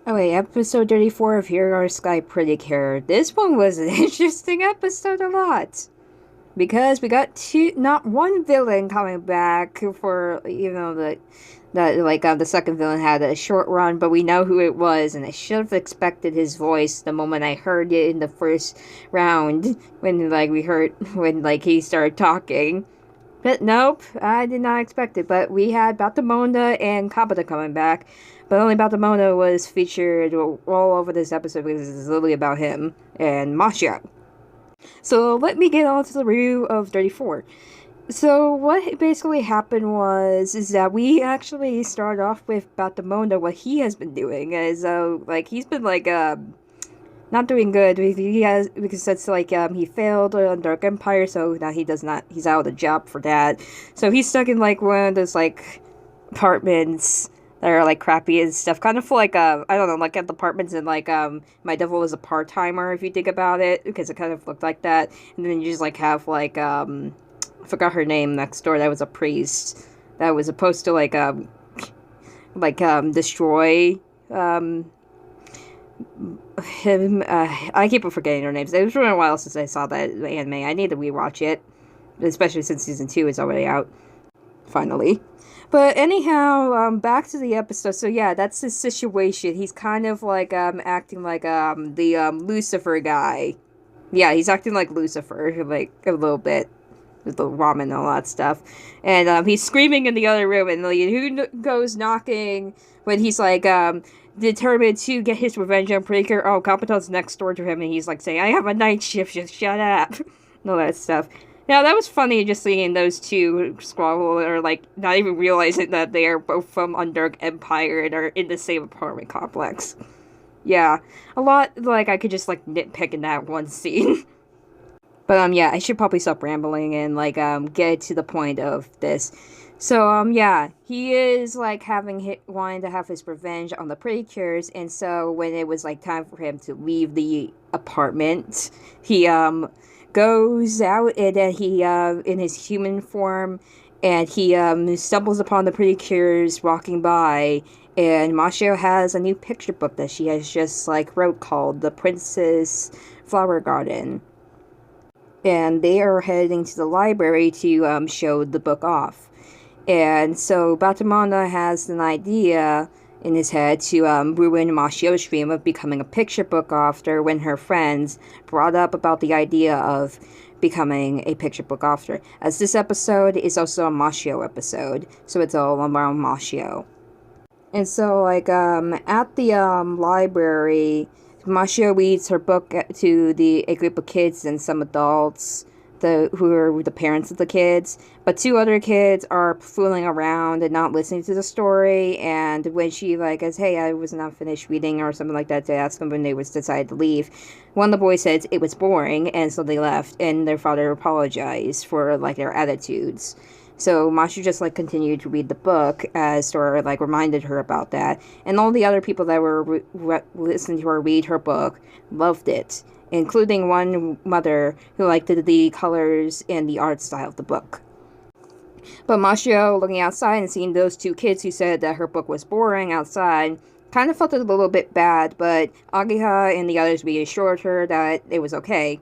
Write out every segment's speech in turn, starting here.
Oh wait, episode 34 of Hirogaru Sky Pretty Care. This one was an interesting episode a lot. Because we got not one villain coming back for, the second villain had a short run, but we know who it was, and I should have expected his voice the moment I heard it in the first round, when he started talking. But nope, I did not expect it. But we had Battamonda and Kabaton coming back. But only Battamonda was featured all over this episode because it's literally about him and Mashiro. So let me get on to the review of 34. So what basically happened is that we actually start off with Battamonda, what he has been doing. He's been not doing good. Because it's he failed on Dark Empire, so now he's out of the job for that. So he's stuck in one of those apartments that are crappy and stuff. Kind of I don't know, at apartments in My Devil Was a Part-Timer, if you think about it, because it kind of looked like that. And then you just have I forgot her name next door. That was a priest that was supposed to destroy him. I keep forgetting her names. It was been a while since I saw that anime. I need to rewatch it, especially since season 2 is already out finally. But anyhow, back to the episode. So yeah, that's his situation. He's kind of acting like the Lucifer guy. Yeah, he's acting like Lucifer, a little bit, with the ramen and all that stuff. And he's screaming in the other room, and who goes knocking when he's determined to get his revenge on Preaker? Oh, Kabaton's next door to him, and he's saying, "I have a night shift, just shut up," and all that stuff. Now, that was funny just seeing those two squabble, or not even realizing that they are both from Undergu Empire and are in the same apartment complex. Yeah, a lot, I could just, nitpick in that one scene. But, yeah, I should probably stop rambling and, get to the point of this. So, yeah, he is, wanting to have his revenge on the Pretty-Cures, and so when it was, time for him to leave the apartment, he, goes out, and then he, in his human form, and he, stumbles upon the Pretty-Cures walking by, and Mashiro has a new picture book that she has just, wrote called The Princess Flower Garden. And they are heading to the library to, show the book off. And so Battamonda has an idea in his head to ruin Mashiro's dream of becoming a picture book author when her friends brought up about the idea of becoming a picture book author. As this episode is also a Mashiro episode, so it's all around Mashiro. And so, at the library, Mashiro reads her book to a group of kids and some adults, who are the parents of the kids, but two other kids are fooling around and not listening to the story, and when she goes, "Hey, I was not finished reading," or something like that, to ask them when they decided to leave, one of the boys says it was boring, and so they left, and their father apologized for their attitudes. So Mashu just continued to read the book as Sora reminded her about that, and all the other people that were listening to her read her book loved it, including one mother who liked the colors and the art style of the book. But Mashiro, looking outside and seeing those two kids who said that her book was boring outside, kind of felt a little bit bad, but Agiha and the others reassured her that it was okay.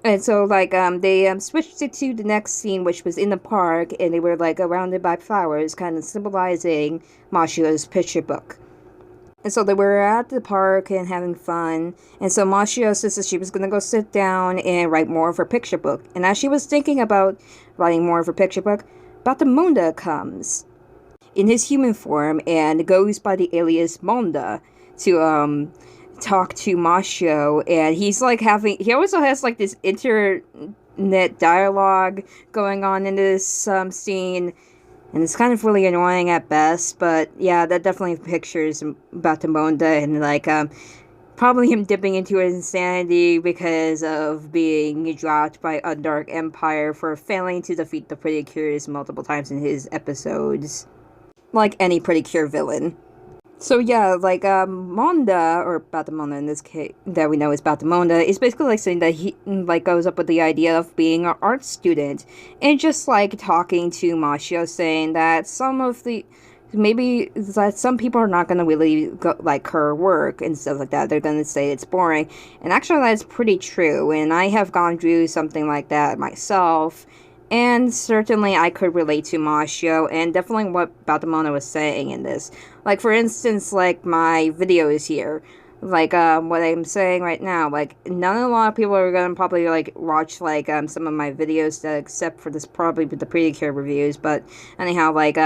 And so, they switched it to the next scene, which was in the park, and they were, surrounded by flowers, kind of symbolizing Mashiro's picture book. And so they were at the park and having fun, and so Mashiro says that she was going to go sit down and write more of her picture book. And as she was thinking about writing more of her picture book, Battamonda comes in his human form and goes by the alias Monda to, talk to Mashiro, and he's he also has this internet dialogue going on in this scene, and it's kind of really annoying at best, but yeah, that definitely pictures Battamonda and probably him dipping into his insanity because of being dropped by Undergu Empire for failing to defeat the Pretty Cures multiple times in his episodes, like any Pretty Cure villain. So yeah, Monda, or Battamonda in this case, that we know is Battamonda, is basically saying that he, goes up with the idea of being an art student, and just, talking to Mashiro, saying that some of the maybe that some people are not going to really like her work and stuff like that. They're going to say it's boring. And actually, that's pretty true. And I have gone through something like that myself. And certainly I could relate to Mashiro and definitely what Battamonda was saying in this. Like, for instance, like my videos here. Like, what I'm saying right now. Like, a lot of people are gonna probably, like, watch, like, some of my videos, except for this, probably the Predicure reviews. But, anyhow, like,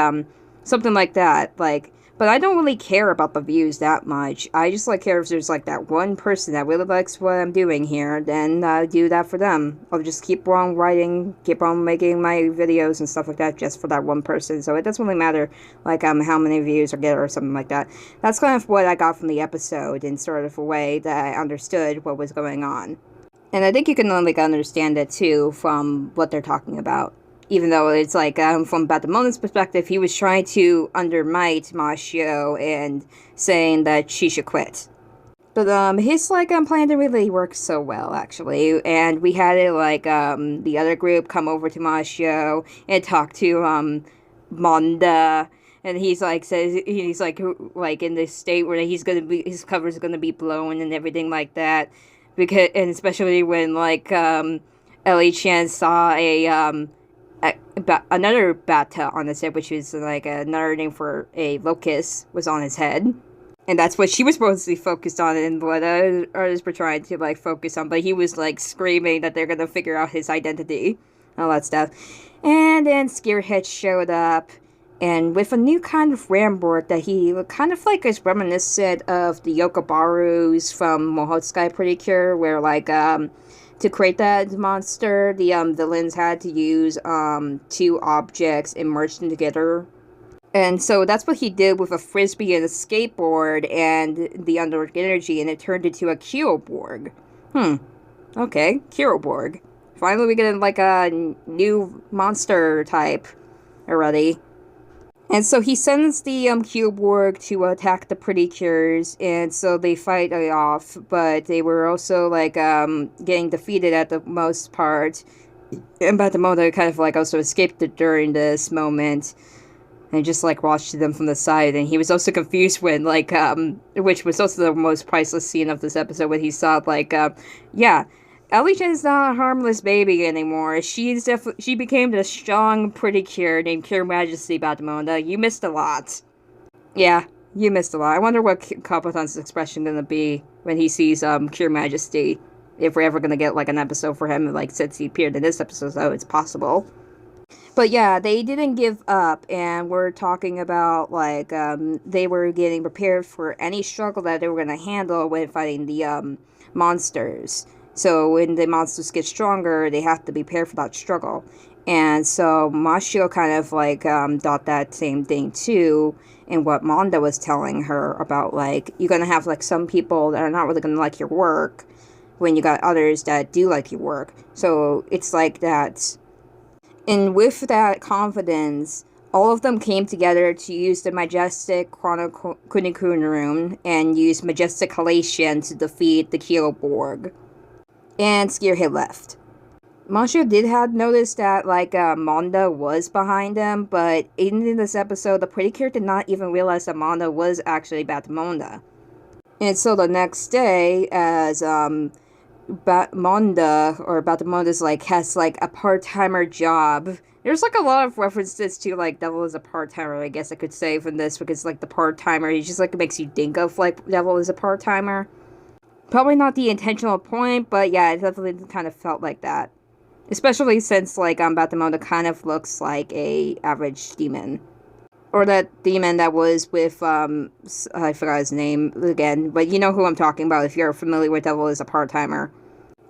something like that. Like, but I don't really care about the views that much. I just, like, care if there's, like, that one person that really likes what I'm doing here, then do that for them. I'll just keep on writing, keep on making my videos and stuff like that just for that one person. So it doesn't really matter, like, how many views I get or something like that. That's kind of what I got from the episode in sort of a way that I understood what was going on. And I think you can, like, understand it, too, from what they're talking about. Even though it's like, from Battamonda's perspective, he was trying to undermine Mashiro and saying that she should quit. But, his, like, plan didn't really work so well, actually. And we had it, like, the other group come over to Mashiro and talk to, Monda. And he's, like, says, he's, like, in this state where his cover's gonna be blown and everything like that. Because, and especially when, like, Ellie-chan saw another batta on his head, which is like another name for a locust, was on his head. And that's what she was supposed to be focused on and what others were trying to like focus on. But he was like screaming that they're going to figure out his identity. All that stuff. And then Scarehead showed up. And with a new kind of ramboard that he kind of like is reminiscent of the Yokobarus from Mohotsukai Predicure, where like to create that monster, the villains had to use two objects and merge them together. And so that's what he did with a frisbee and a skateboard and the Undergu energy, and it turned into a Kyroborg. Okay, Kyroborg. Finally we get like a new monster type already. And so he sends the Kyroborg to attack the Predicures, and so they fight it off, but they were also, like, getting defeated at the most part. And Battamonda kind of, like, also escaped during this moment, and just, like, watched them from the side, and he was also confused when, like, which was also the most priceless scene of this episode, when he saw, like, yeah, Ellie-chan's not a harmless baby anymore. She became the strong Predicure named Pure Majesty, Battamonda. You missed a lot. Yeah, you missed a lot. I wonder what Kabaton's expression gonna be when he sees Pure Majesty. If we're ever gonna get like an episode for him, like since he appeared in this episode, so it's possible. But yeah, they didn't give up, and we're talking about like they were getting prepared for any struggle that they were gonna handle when fighting the monsters. So when the monsters get stronger, they have to be prepared for that struggle. And so Mashiro kind of like thought that same thing too, and what Monda was telling her about like you're gonna have like some people that are not really gonna like your work when you got others that do like your work. So it's like that. And with that confidence, all of them came together to use the majestic Kunikunarum and use majestic halation to defeat the Kyroborg. And Scarehead left. Mashiro did have noticed that, like, Monda was behind them, but in this episode, the Predicure did not even realize that Monda was actually Battamonda. And so the next day, as, Battamonda's, like, has, like, a part-timer job. There's, like, a lot of references to, like, Devil is a part-timer, I guess I could say from this, because, like, the part-timer, he just, like, makes you think of, like, Devil is a part-timer. Probably not the intentional point, but yeah, it definitely kind of felt like that. Especially since, like, Battamonda kind of looks like a average demon. Or that demon that was with, I forgot his name again, but you know who I'm talking about if you're familiar with Devil is a Part-Timer.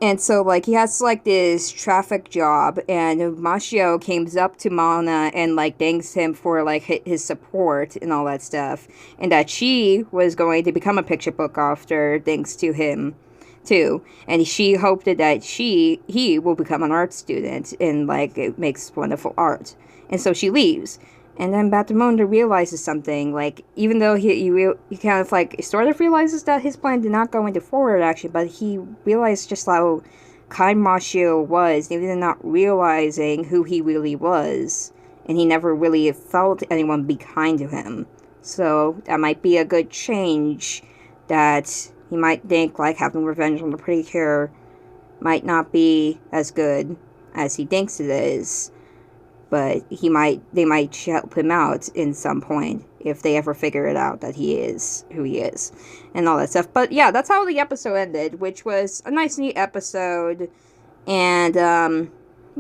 And so, like, he has, like, this traffic job, and Mashiro comes up to Mana and, like, thanks him for, like, his support and all that stuff. And that she was going to become a picture book author thanks to him, too. And she hoped that he will become an art student and, like, it makes wonderful art. And so she leaves. And then Battamonda realizes something, like, even though he kind of, like, sort of realizes that his plan did not go into forward action, but he realized just how kind Mashiro was, even not realizing who he really was. and he never really felt anyone be kind to him. So that might be a good change, that he might think like having revenge on the Pretty Cure might not be as good as he thinks it is, but they might help him out in some point if they ever figure it out that he is who he is and all that stuff. But yeah, that's how the episode ended, which was a nice, neat episode, and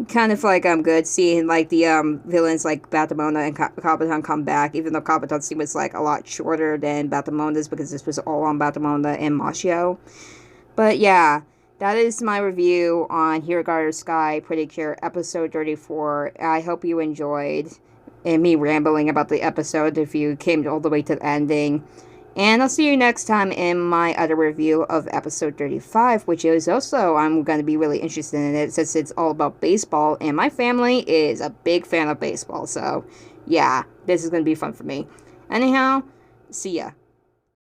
kind of like good seeing like the villains like Battamonda and Kabaton come back, even though Kabaton's scene was like a lot shorter than Battamonda's because this was all on Battamonda and Mashiro. But yeah, that is my review on Hirogaru Sky Pretty Cure episode 34. I hope you enjoyed me rambling about the episode if you came all the way to the ending. And I'll see you next time in my other review of episode 35, which is also, I'm going to be really interested in it since it's all about baseball, and my family is a big fan of baseball. So, yeah, this is going to be fun for me. Anyhow, see ya.